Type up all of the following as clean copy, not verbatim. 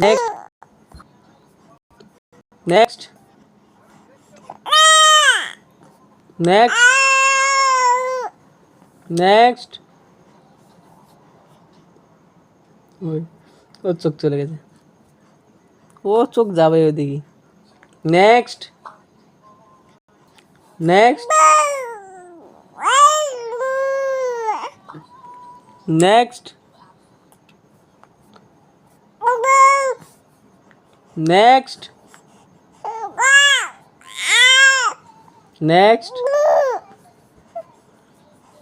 Next next next next. ওর চোখ চলে গেছে, ও চোখ যাবে ওদিকে। Next next next next next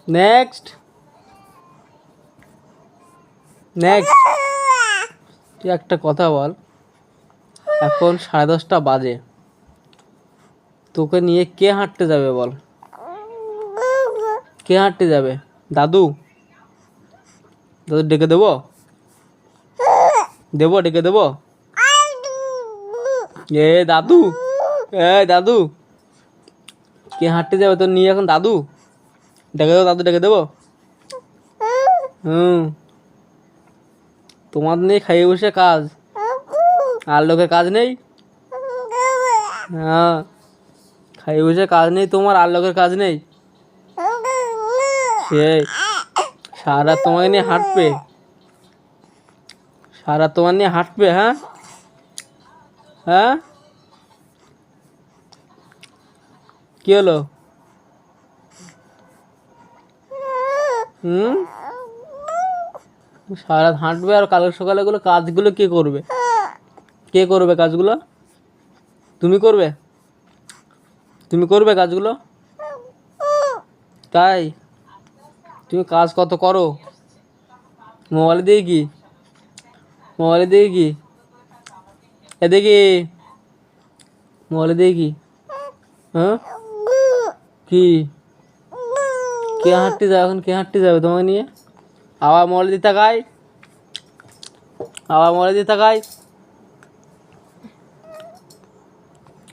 next next. তুই একটা কথা বল, এখন 10:30 বাজে, তোকে নিয়ে কে হাঁটতে যাবে বল? কে হাঁটতে যাবে? দাদু? দাদু ডেকে দেবো? ডেকে দেবো? এ দাদু, এ দাদু, কে হাঁটতে যাবে তোর নিয়ে এখন? দাদু ডেকে দেবো? দাদু ডেকে দেবো? তোমার নেই খাইয়ে বসে কাজ, আর লোকের কাজ নেই? হ্যাঁ, খাইয়ে বসে কাজ নেই তোমার, আর লোকের কাজ নেই? সেই সারা তোমাকে নিয়ে হাঁটবে, সারা তোমার নিয়ে হাঁটবে। হ্যাঁ হ্যাঁ, কি হলো? সারা হাঁটবে, আর কালকে সকালে গুলো কাজগুলো কে করবে? কে করবে কাজগুলো? তুমি করবে? তুমি করবে কাজগুলো? তাই? তুমি কাজ কত করো? মোবাইলে দিয়ে কি? মোবাইলে দিয়ে কি? এদিকে মোবাইলে দিয়ে কি? হ্যাঁ, কি? কে হাঁটতে যাবে এখন? কে হাঁটতে যাবে তোমাকে নিয়ে? আবার মোবাইলে দিয়ে তাকাই, আবার মোবাইলে দিয়ে তাকাই।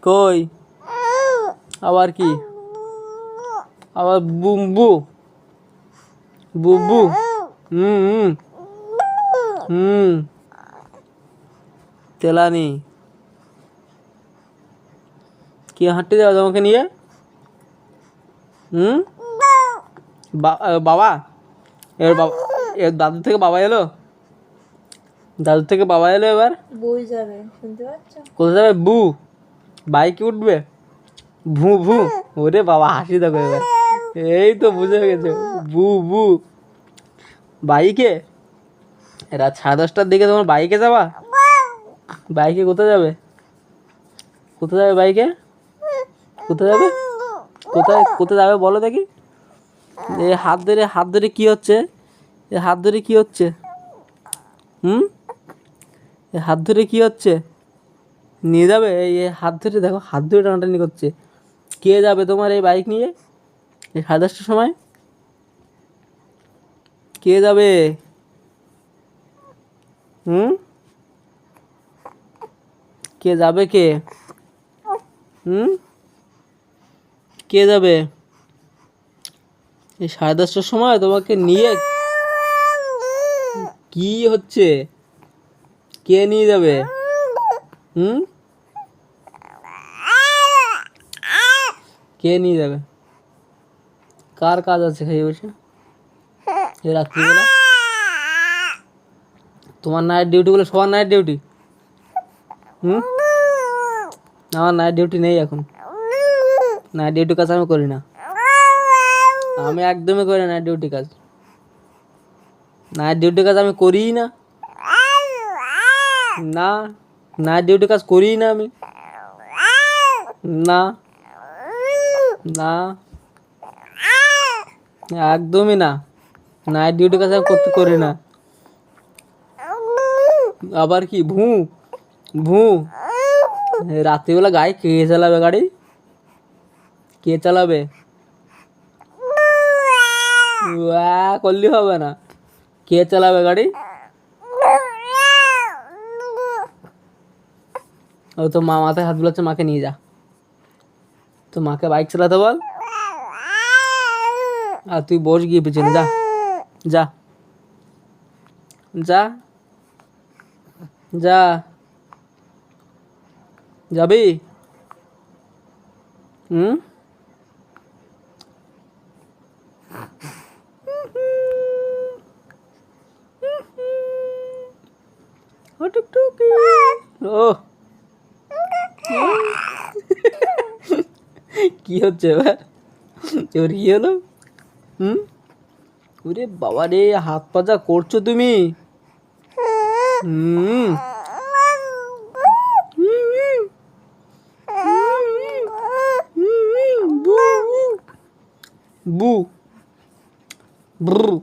কই? আবার কি? আবার বুম্বু বুবু। হুম হুম, তেলানি। কে হাঁটতে যাবে তোমাকে নিয়ে? বাবা? এর দাদু থেকে বাবা এলো, দাদু থেকে বাবা এলো, এবার বই যাবে, শুনতে পাচ্ছ? কোথায় যাবে? বু বাইকে উঠবে? ভু ভু। ওরে বাবা, হাসি দেখো এবার, এই তো বুঝে গেছে, বু বু বাইকে। রাত 10:30টার দিকে তোমার বাইকে যাবা? বাইকে কোথায় যাবে? কোথায় যাবে বাইকে? কোথায় যাবে? কোথায় যাবে বলো দেখি? এ হাত ধরে কি হচ্ছে? এ হাত ধরে কি হচ্ছে? এ হাত ধরে কি হচ্ছে? নিয়ে যাবে? এই হাত ধরে দেখো, হাত ধরে টানাটানি করছে। কে যাবে তোমার এই বাইক নিয়ে এই 10:30টার সময়? কে যাবে? কে যাবে? কে কে যাবে এই 10:30টার সময় তোমাকে নিয়ে? কি হচ্ছে? কে নিয়ে যাবে? কে নিয়ে যাবে? কার কাজ আছে খাইয়ে বসে এই রাত্রিবেলা? তোমার নাইট ডিউটি বলে সবার নাইট ডিউটি? আমার নাইট ডিউটি নেই এখন, নাইট ডিউটি কাজ আমি করি না, আমি একদমই করি না নাইট ডিউটি কাজ। নাইট ডিউটি কাজ আমি করিই না, না নাইট ডিউটি কাজ করিই না আমি, না না একদমই না, নাইট ডিউটি কাজ আমি করি না। আবার কি ভু ভু? রাত্রিবেলা গাড়ি কে চালাবে? গাড়ি কে চালাবে? করলে হবে না, কে চালাবে গাড়ি? ও তো মা মাথায় হাত বুলাচ্ছে, মাকে নিয়ে যা, তো মাকে বাইক চালাতে বল, আর তুই বস গিয়ে পিছনে, যা যা যা যা। যাবি? হুম? ও টুকটুকি। ও কি হচ্ছে এবার? এবার কি হলো? হুম? ওরে বাবা রে, হাত পা করছো তুমি? হুম। বু ব্রু।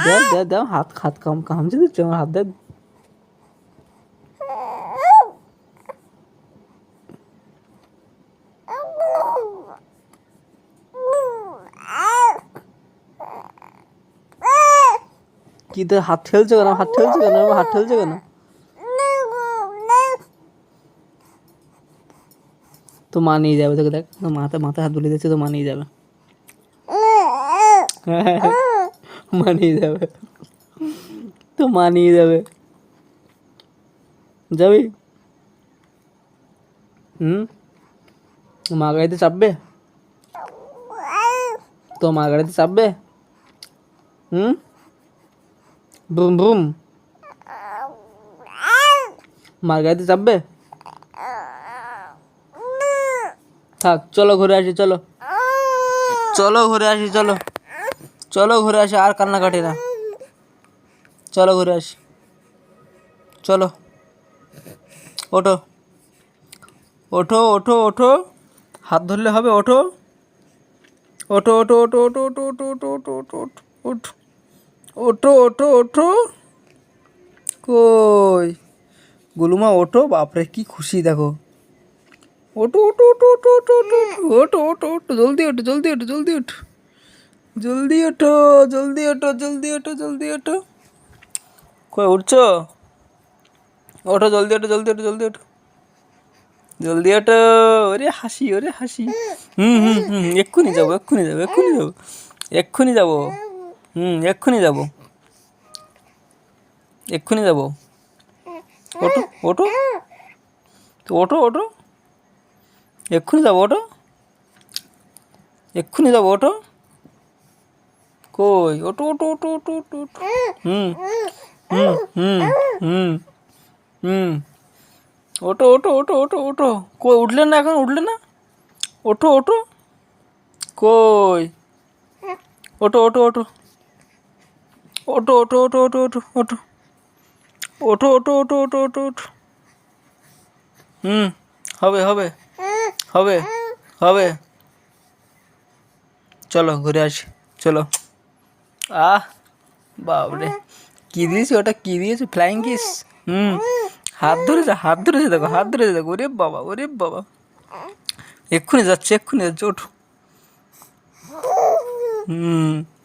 দাও দাও দাও, হাত হাত কামছে দিচ্ছে আমার হাত। দেখ কি, তো হাত ঠেলছো কেন? হাত ঠেলছো কেন? হাত ঠেলছো কেন? তো মা নিয়ে যাবে তোকে, দেখ তো মাথায় হাত বুলিয়ে দিচ্ছে, তো মা নিয়ে যাবে। মা নিয়ে যাবে, তো মা নিয়ে যাবে। যাবি? হুম? মা গাড়িতে চাপবে? তো মা গাড়িতে চাপবে? হুম? Boom boom. মার গাড়িতে চাপবে? থাক, চলো ঘুরে আসি, চলো চলো ঘুরে আসি, চলো চলো ঘুরে আসি, আর কান্নাকাটি না, চলো ঘুরে আসি, চলো। ওঠো ওঠো ওঠো ওঠো, হাত ধরলে হবে, ওঠো ওঠো ওঠো ওঠো ওঠো ওঠো ওঠো ওঠো ওঠো ওঠো ওঠো ওঠো ওঠো ওঠো। কই গুলুমা, ওঠো, বাপরে কি খুশি দেখো। ওঠো ওঠো ওঠো ওঠো ওঠো ওঠো ওঠো ওঠো ওঠো, জলদি ওঠো জলদি ওঠো জলদি ওঠো জলদি ওঠো জলদি ওঠো জলদি ওঠো জলদি ওঠো। কই উঠছো? ওঠো জলদি ওঠো জলদি ওঠো জলদি ওঠো জলদি ওঠো। ওরে হাসি, ওরে হাসি। হুম হুম হুম, এক্ষুনি যাবো এক্ষুনি যাবো এক্ষুনি যাবো এক্ষুনি যাবো। হুম, এক্ষুনি যাবো এক্ষুনি যাবো। ওঠো ওঠো, তো ওঠো ওঠো, এক্ষুনি যাবো, ওঠো এক্ষুনি যাবো, ওঠো। কই, ওঠো ওঠো ওঠো ওঠো ওঠো ওঠো। হুম হুম হুম হুম হুম, ওঠো ওঠো ওঠো ওঠো ওঠো। কই উঠলে না, এখন উঠলে না? ওঠো ওঠো, কই, ওঠো ওঠো ওঠো ওঠো ওঠো ওঠো ওঠো ওঠো ওঠো ওঠো ওঠো ওঠো ওঠো ওঠো ওঠো। হুম, হবে হবে হবে হবে, চলো ঘুরে আসি, চলো। আহ বাবরে, কি দিয়েছে ওটা? কি দিয়েছে? Flying kiss. হুম, হাত ধরেছে, হাত ধরেছে দেখো, হাত ধরেছে দেখো। ওরে বাবা, ওরে বাবা, এক্ষুনি যাচ্ছে এক্ষুনি যাচ্ছে, ওঠো। হুম।